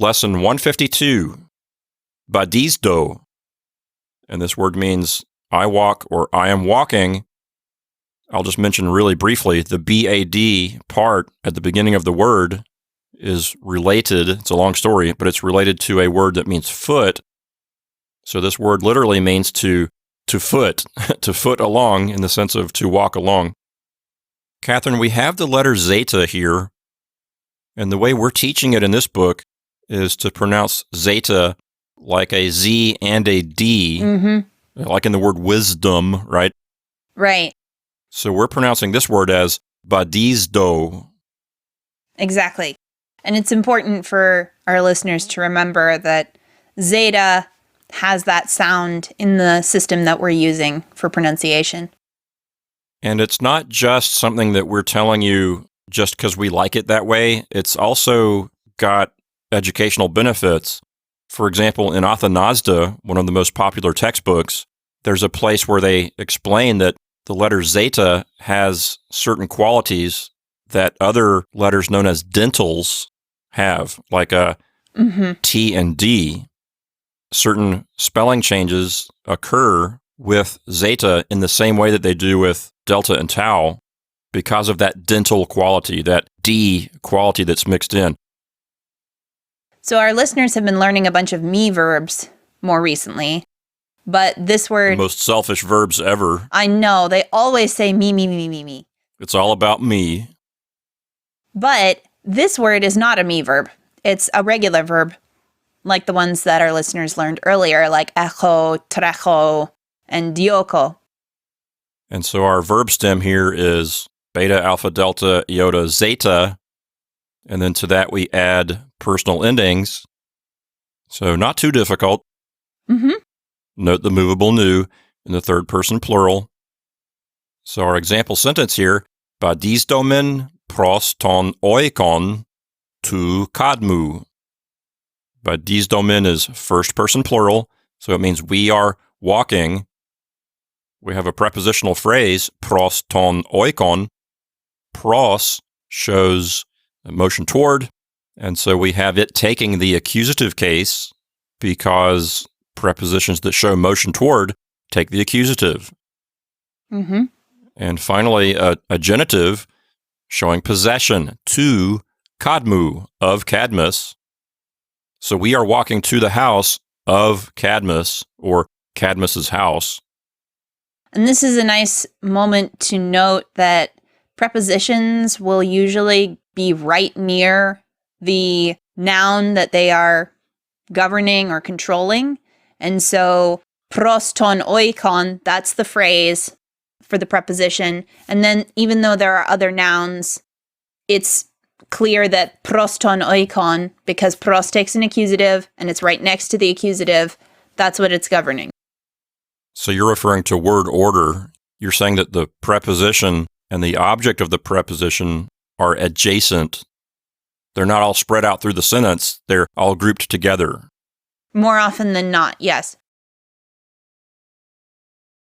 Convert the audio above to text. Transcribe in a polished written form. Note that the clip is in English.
Lesson 152, badizdo. And this word means I walk or I am walking. I'll just mention really briefly, the BAD part at the beginning of the word is related. It's a long story, but it's related to a word that means foot. So this word literally means to foot, to foot along in the sense of to walk along. Catherine, we have the letter zeta here, and the way we're teaching it in this book is to pronounce zeta like a Z and a D, like in the word wisdom, right? Right. So we're pronouncing this word as badizdo. Exactly. And it's important for our listeners to remember that zeta has that sound in the system that we're using for pronunciation. And it's not just something that we're telling you just because we like it that way. It's also got educational benefits. For example, in Athanasda, one of the most popular textbooks, there's a place where they explain that the letter zeta has certain qualities that other letters known as dentals have, like a T and D. Certain spelling changes occur with zeta in the same way that they do with delta and tau because of that dental quality, that D quality that's mixed in. So our listeners have been learning a bunch of me verbs more recently, but this word... The most selfish verbs ever. I know, they always say me, me, me, me, me. It's all about me. But this word is not a me verb. It's a regular verb, like the ones that our listeners learned earlier, like echo, trejo, and dioko. And so our verb stem here is beta, alpha, delta, iota, zeta. And then to that we add personal endings. So not too difficult. Note the movable nu in the third person plural. So our example sentence here, badizdomen pros ton oikon tu kadmu. Badizdomen is first person plural, so it means we are walking. We have a prepositional phrase, pros ton oikon. Pros shows motion toward, and so we have it taking the accusative case because prepositions that show motion toward take the accusative. And finally, a genitive showing possession, to kadmu, of Cadmus. So we are walking to the house of Cadmus, or Cadmus's house. And this is a nice moment to note that prepositions will usually be right near the noun that they are governing or controlling. And so pros ton oikon, that's the phrase for the preposition. And then even though there are other nouns, it's clear that pros ton oikon, because pros takes an accusative and it's right next to the accusative, that's what it's governing. So you're referring to word order. You're saying that the preposition and the object of the preposition are adjacent. They're not all spread out through the sentence. They're all grouped together. More often than not, yes.